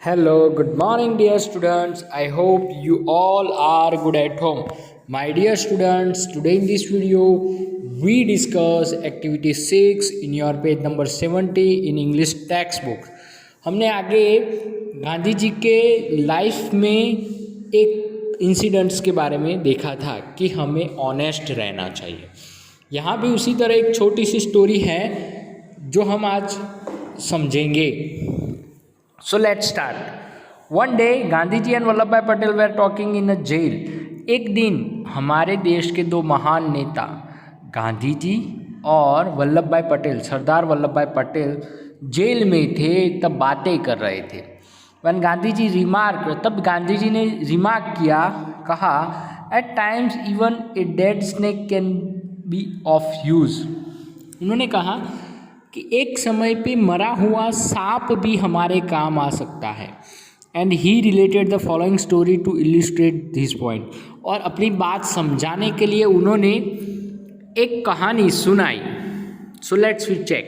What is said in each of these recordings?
Hello, good morning, dear students. I hope you all are good at home. My dear students, today in this video, we discuss activity 6 in your page number 70 in English textbook. हमने आगे गांधी जी के life में एक incidents के बारे में देखा था कि हमें ऑनेस्ट रहना चाहिए। यहाँ भी उसी तरह एक छोटी सी स्टोरी है जो हम आज समझेंगे। So let's start. One day, Gandhi ji and Vallabh Bhai Patel were talking in a jail. एक दिन हमारे देश के दो महान नेता गांधी जी और वल्लभ भाई पटेल, सरदार वल्लभ भाई पटेल जेल में थे, तब बातें कर रहे थे। When गांधी जी तब गांधी जी ने रिमार्क किया, कहा, at times even a dead snake can be of use. उन्होंने कहा कि एक समय पे मरा हुआ सांप भी हमारे काम आ सकता है। And he related the following story to illustrate this point. और अपनी बात समझाने के लिए उन्होंने एक कहानी सुनाई। So let's we check.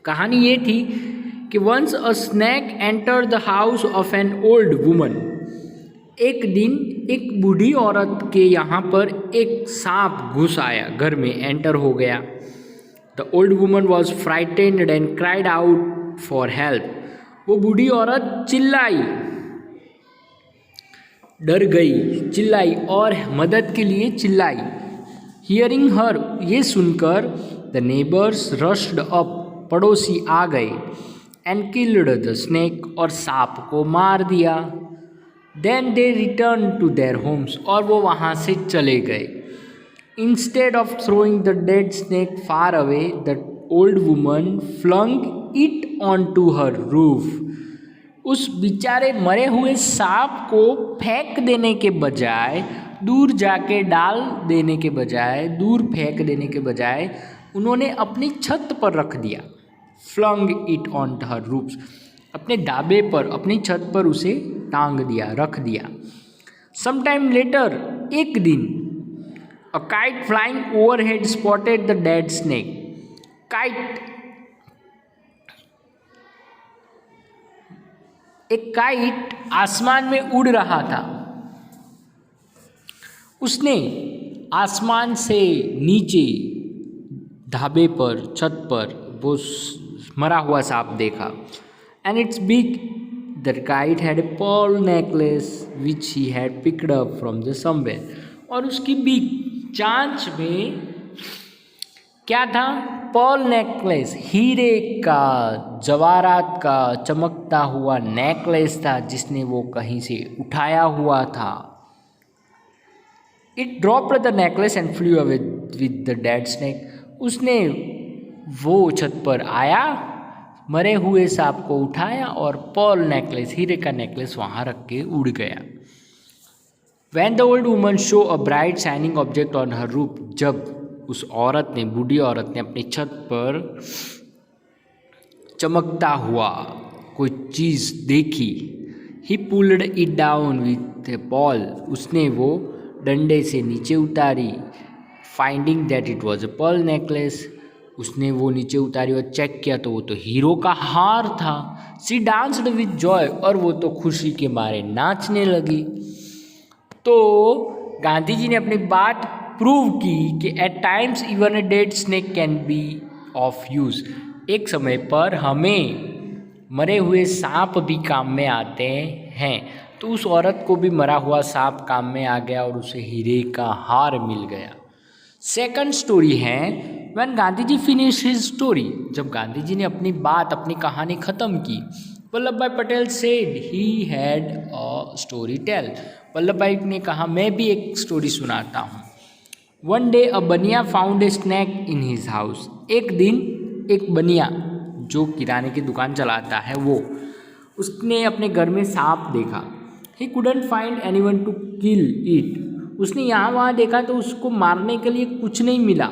कहानी ये थी कि once a snake enter the house of an old woman. एक दिन एक बूढ़ी औरत के यहाँ पर एक सांप घुस आया, घर में एंटर हो गया। The old woman was frightened and cried out for help. वो बूढ़ी औरत चिल्लाई, डर गई, चिल्लाई और मदद के लिए चिल्लाई। Hearing her, ये सुनकर the neighbors rushed up, पड़ोसी आ गए, and killed the snake, और सांप को मार दिया। Then they returned to their homes, और वो वहाँ से चले गए। Instead of throwing the dead snake far away, the old woman flung it onto her roof. उस बेचारे मरे हुए सांप को फेंक देने के बजाय, दूर फेंक देने के बजाय उन्होंने अपनी छत पर रख दिया। Flung it onto her roof. अपने ढाबे पर, अपनी छत पर उसे टांग दिया, रख दिया। Sometime later, एक दिन A kite flying overhead spotted the dead snake. एक काइट आसमान में उड़ रहा था। उसने आसमान से नीचे ढाबे पर, छत पर वो मरा हुआ सांप देखा। And its beak, the kite had a pearl necklace which he had picked up from the somewhere. और उसकी बीक, चांच में क्या था? पर्ल नेकलेस, हीरे का, जवाहरात का चमकता हुआ नेकलेस था जिसने वो कहीं से उठाया हुआ था। It dropped the necklace and flu away with the dead snake. उसने वो छत पर आया, मरे हुए सांप को उठाया और पर्ल नेकलेस, हीरे का नेकलेस वहाँ रख के उड़ गया। When the old woman show a bright shining object on her roof, जब उस औरत ने, बूढ़ी औरत ने अपनी छत पर चमकता हुआ कोई चीज़ देखी, he pulled it down with a pole, उसने वो डंडे से नीचे उतारी। Finding that it was a pearl necklace, उसने वो नीचे उतारी और चेक किया तो वो तो हीरो का हार था। She danced with joy, और वो तो खुशी के मारे नाचने लगी। तो गांधी जी ने अपनी बात प्रूव की कि at times even a dead snake can be of use. एक समय पर हमें मरे हुए सांप भी काम में आते हैं। तो उस औरत को भी मरा हुआ सांप काम में आ गया और उसे हीरे का हार मिल गया। सेकंड स्टोरी है when Gandhi ji finish his story. जब गांधी जी ने अपनी बात, अपनी कहानी ख़त्म की, Vallabh Bhai Patel said he had a story tell. Vallabh Bhai ने कहा, मैं भी एक स्टोरी सुनाता हूँ। वन डे अ बनिया found a snack in his house. एक दिन एक बनिया जो किराने की दुकान चलाता है, उसने अपने घर में सांप देखा। He couldn't find anyone to kill it. उसने यहाँ वहाँ देखा तो उसको मारने के लिए कुछ नहीं मिला।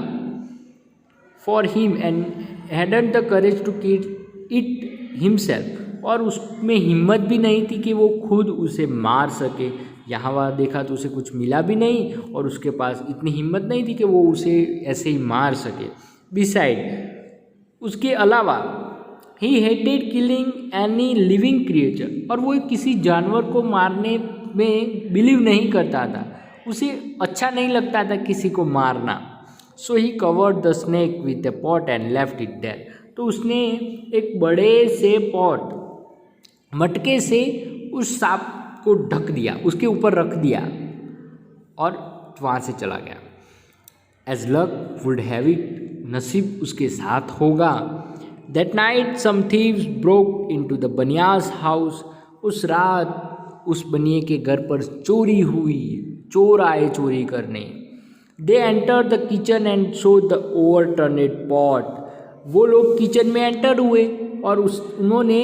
For him and hadn't the courage to kill it himself. और उसमें हिम्मत भी नहीं थी कि वो खुद उसे मार सके। यहाँ वहाँ देखा तो उसे कुछ मिला भी नहीं और उसके पास इतनी हिम्मत नहीं थी कि वो उसे ऐसे ही मार सके। बिसाइड, उसके अलावा he hated killing any living creature, और वो किसी जानवर को मारने में बिलीव नहीं करता था, उसे अच्छा नहीं लगता था किसी को मारना। So he covered the snake with a pot and left it there, तो उसने एक बड़े से पॉट मटके से उस सांप को ढक दिया, उसके ऊपर रख दिया और वहाँ से चला गया। As luck would have it, नसीब उसके साथ होगा, that night some thieves broke into the bania's house, उस रात उस बनिए के घर पर चोरी हुई, चोर आए चोरी करने। They enter the kitchen and saw the overturned pot, वो लोग किचन में एंटर हुए और उन्होंने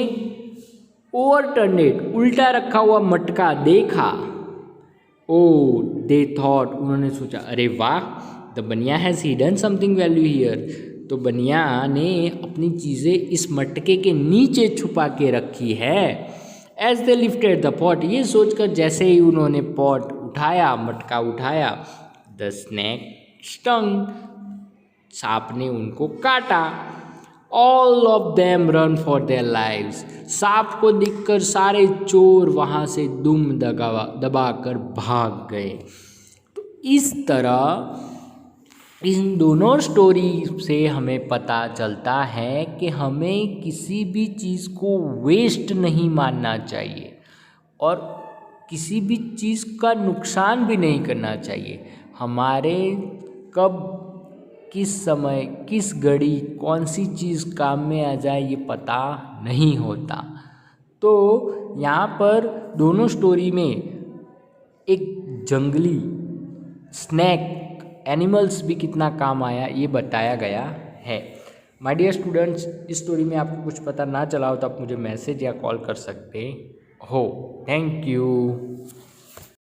ओवरटर्नेड उल्टा रखा हुआ मटका देखा। ओ दे थॉट, उन्होंने सोचा अरे वाह, द बनिया has hidden something value here, तो बनिया ने अपनी चीज़ें इस मटके के नीचे छुपा के रखी है। As they lifted the pot, ये सोचकर जैसे ही उन्होंने पॉट उठाया, मटका उठाया, द स्नैक स्टंग, सांप ने उनको काटा। All of them run for their lives, सांप को देखकर सारे चोर वहाँ से दुम दबा कर भाग गए। तो इस तरह इन दोनों स्टोरी से हमें पता चलता है कि हमें किसी भी चीज़ को वेस्ट नहीं मानना चाहिए और किसी भी चीज़ का नुकसान भी नहीं करना चाहिए। हमारे कब, किस समय, किस घड़ी कौन सी चीज़ काम में आ जाए ये पता नहीं होता। तो यहाँ पर दोनों स्टोरी में एक जंगली स्नैक एनिमल्स भी कितना काम आया ये बताया गया है। माय डियर स्टूडेंट्स, इस स्टोरी में आपको कुछ पता ना चला हो तो आप मुझे मैसेज या कॉल कर सकते हो। Thank you.